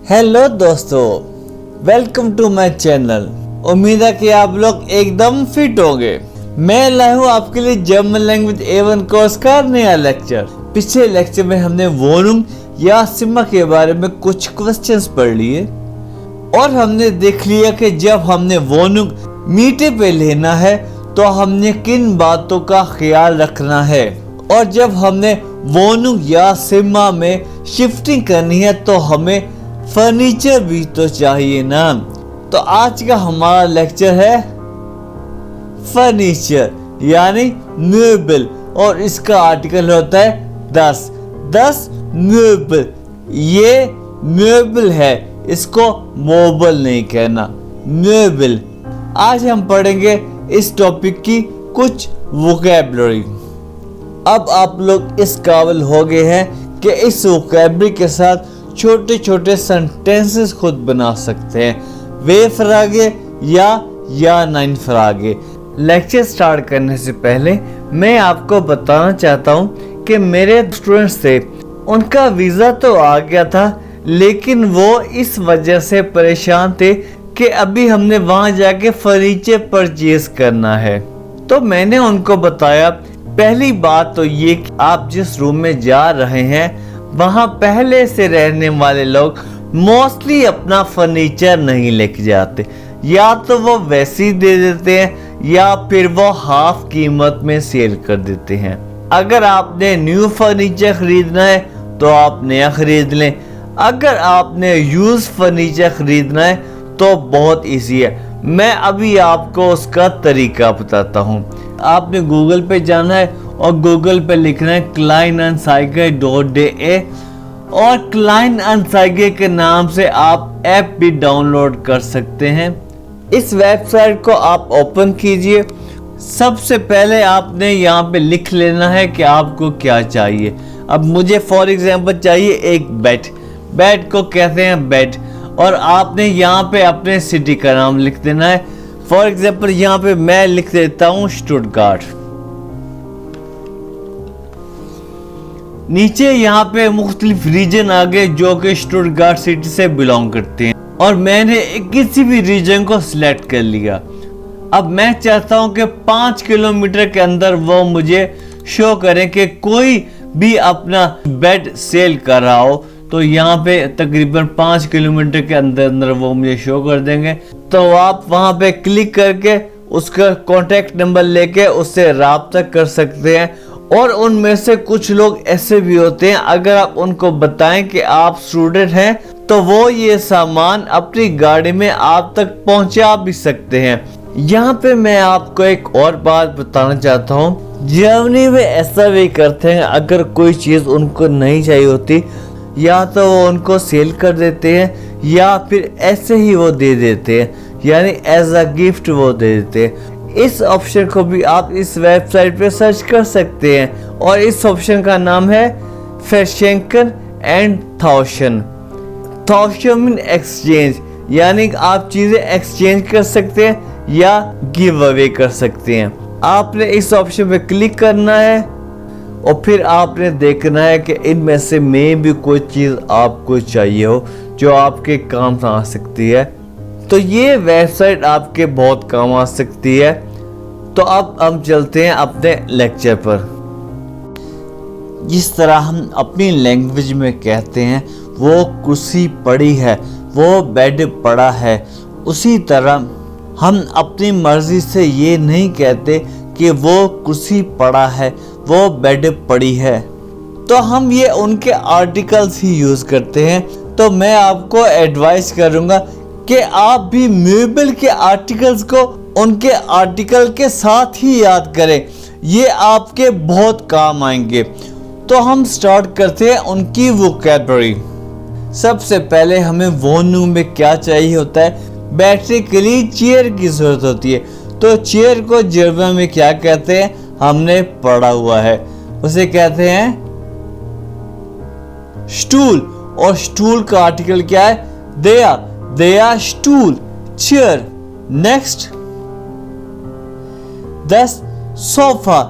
Hello दोस्तों, welcome to my channel. उम्मीद है कि आप लोग एकदम फिट होंगे। मैं लाया हूँ आपके लिए जर्मन लैंग्वेज A1 कोर्स का नया लेक्चर। पिछले लेक्चर में हमने वोनुंग या सिमा के बारे में कुछ क्वेश्चंस पढ़ लिए और हमने देख लिया कि जब हमने वोनुंग मीटे पे लेना है तो हमने किन बातों का ख्याल रखना है, और जब हमने वोनुंग या सिमा में शिफ्टिंग करनी है तो हमें फर्नीचर भी तो चाहिए ना। तो आज का हमारा लेक्चर है फर्नीचर यानी म्यूबल, और इसका आर्टिकल होता है 10 म्यूबल। ये म्यूबल है, इसको मोबल नहीं कहना, म्यूबल। आज हम पढ़ेंगे इस टॉपिक की कुछ वोकैबुलरी। अब आप लोग इस काबिल हो गए हैं कि इस वोकैबुलरी के साथ छोटे छोटे सेंटेंसेस खुद बना सकते हैं, वे फ्रागे या नाइन फ्रागे। लेक्चर स्टार्ट करने से पहले मैं आपको बताना चाहता हूँ कि मेरे स्टूडेंट्स थे, उनका वीज़ा तो आ गया था लेकिन वो इस वजह से परेशान थे कि अभी हमने वहाँ जाके फर्नीचर परचेज करना है। तो मैंने उनको बताया, पहली बात तो ये कि आप जिस रूम में जा रहे हैं वहाँ पहले से रहने वाले लोग मोस्टली अपना फर्नीचर नहीं लेके जाते, या तो वो वैसे ही दे देते हैं या फिर वो हाफ कीमत में सेल कर देते हैं। अगर आपने न्यू फर्नीचर खरीदना है तो आप नया खरीद लें, अगर आपने यूज फर्नीचर खरीदना है तो बहुत इजी है। मैं अभी आपको उसका तरीका बताता हूँ। आपने गूगल पे जाना है और गूगल पे लिखना है kleinanzeiger.de, और kleinanzeiger के नाम से आप ऐप भी डाउनलोड कर सकते हैं। इस वेबसाइट को आप ओपन कीजिए। सबसे पहले आपने यहाँ पे लिख लेना है कि आपको क्या चाहिए। अब मुझे फॉर एग्जांपल चाहिए एक बेड को कहते हैं बेड, और आपने यहाँ पे अपने सिटी का नाम लिख देना है। फॉर एग्जांपल यहाँ पे मैं लिख देता हूँ स्टुटगार्ट। नीचे यहाँ पे मुख्तलिफ रीजन आ गए जो कि स्टुटगार्ट सिटी से बिलोंग करते हैं, और मैंने किसी भी रीजन को सिलेक्ट कर लिया। अब मैं चाहता हूँ कि 5 किलोमीटर के अंदर वो मुझे शो करें कि कोई भी अपना बेड सेल कर रहा हो, तो यहाँ पे तकरीबन 5 किलोमीटर के अंदर वो मुझे शो कर देंगे। तो आप वहाँ पे क्लिक करके उसका कॉन्टेक्ट नंबर लेके उससे राब्ता कर सकते हैं। और उनमें से कुछ लोग ऐसे भी होते हैं, अगर आप उनको बताएं कि आप स्टूडेंट हैं तो वो ये सामान अपनी गाड़ी में आप तक पहुंचा भी सकते हैं। यहाँ पे मैं आपको एक और बात बताना चाहता हूँ, जर्मनी में ऐसा भी करते हैं, अगर कोई चीज़ उनको नहीं चाहिए होती या तो वो उनको सेल कर देते हैं या फिर ऐसे ही वो दे देते हैं, यानी एज अ गिफ्ट वो दे देते हैं। इस ऑप्शन को भी आप इस वेबसाइट पे सर्च कर सकते हैं, और इस ऑप्शन का नाम है फैशेंकन एंड थाउशन। थाउशन मीन एक्सचेंज, यानी आप चीज़ें एक्सचेंज कर सकते हैं या गिव अवे कर सकते हैं। आपने इस ऑप्शन पे क्लिक करना है और फिर आपने देखना है कि इनमें से में भी कोई चीज़ आपको चाहिए हो जो आपके काम आ सकती है, तो ये वेबसाइट आपके बहुत काम आ सकती है। तो अब हम चलते हैं अपने लेक्चर पर। जिस तरह हम अपनी लैंग्वेज में कहते हैं वो कुर्सी पड़ी है, वो बेड पड़ा है, उसी तरह हम अपनी मर्जी से ये नहीं कहते कि वो कुर्सी पड़ा है, वो बेड पड़ी है, तो हम ये उनके आर्टिकल्स ही यूज़ करते हैं। तो मैं आपको एडवाइस करूँगा कि आप भी म्यूबल के आर्टिकल्स को उनके आर्टिकल के साथ ही याद करें, ये आपके बहुत काम आएंगे। तो हम स्टार्ट करते हैं उनकी वोकैबुलरी। सबसे पहले हमें वोनुंग में क्या चाहिए होता है, बैठने के लिए चेयर की जरूरत होती है। तो चेयर को जर्मन में क्या कहते हैं, हमने पढ़ा हुआ है, उसे कहते हैं स्टूल। और स्टूल का आर्टिकल क्या है, देया stool, chair. Next 10 sofa.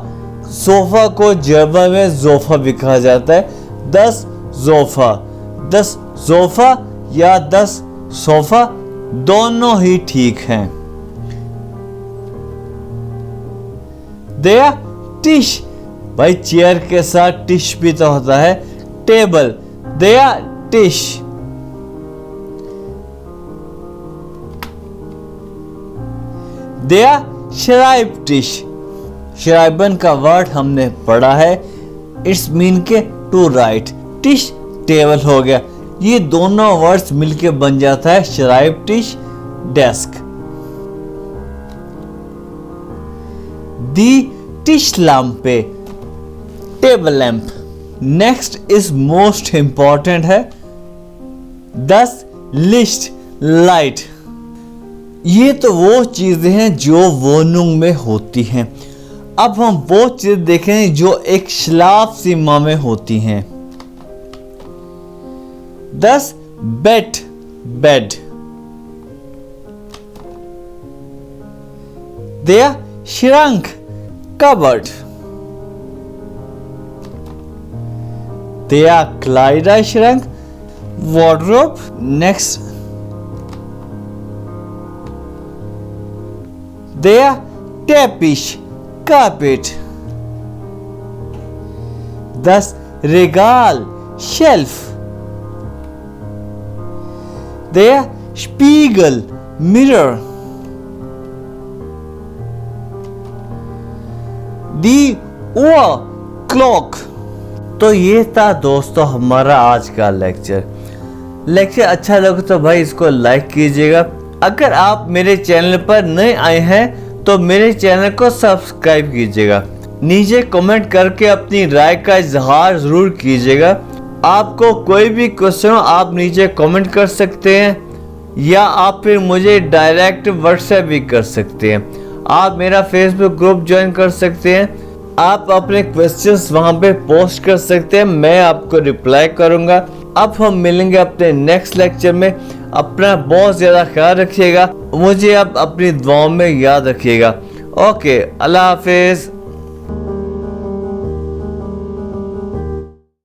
Sofa को जर्मन में जोफा भी कहा जाता है। 10 जोफा या 10 सोफा, दोनों ही ठीक हैं। दया टिश, भाई चेयर के साथ टिश भी तो होता है, टेबल, दया टिश। दया शराइब टिश, शराइबन का वर्ड हमने पढ़ा है, इट्स मीन के टू राइट, टिश टेबल हो गया, ये दोनों वर्ड्स मिलके बन जाता है शराइब टिश डेस्क। दी टिश लैम्पे, table lamp. Next is most important है 10 लिस्ट लाइट। ये तो वो चीजें हैं जो वोनुंग में होती हैं। अब हम वो चीज देखें जो एक श्लाफ सीमा में होती हैं। 10 बेड, बेड। दया श्रंक, कबर्ड। दया क्लाइडा श्रंक, wardrobe। नेक्स्ट दया टेपिश, carpet। 10 रेगाल, शेल्फ। दया स्पीगल, मिरर। दी ओर क्लॉक। तो ये था दोस्तों हमारा आज का लेक्चर अच्छा लगे तो भाई इसको लाइक कीजिएगा। अगर आप मेरे चैनल पर नए आए हैं तो मेरे चैनल को सब्सक्राइब कीजिएगा। नीचे कमेंट करके अपनी राय का इजहार जरूर कीजिएगा। आपको कोई भी क्वेश्चन हो आप नीचे कमेंट कर सकते हैं या आप फिर मुझे डायरेक्ट व्हाट्सएप भी कर सकते हैं। आप मेरा फेसबुक ग्रुप ज्वाइन कर सकते हैं। आप अपने क्वेश्चंस वहां पे पोस्ट कर सकते हैं, मैं आपको रिप्लाई करूंगा। अब हम मिलेंगे अपने नेक्स्ट लेक्चर में। अपना बहुत ज्यादा ख्याल रखिएगा, मुझे आप अपनी दुआओं में याद रखिएगा। ओके, अल्लाह हाफिज।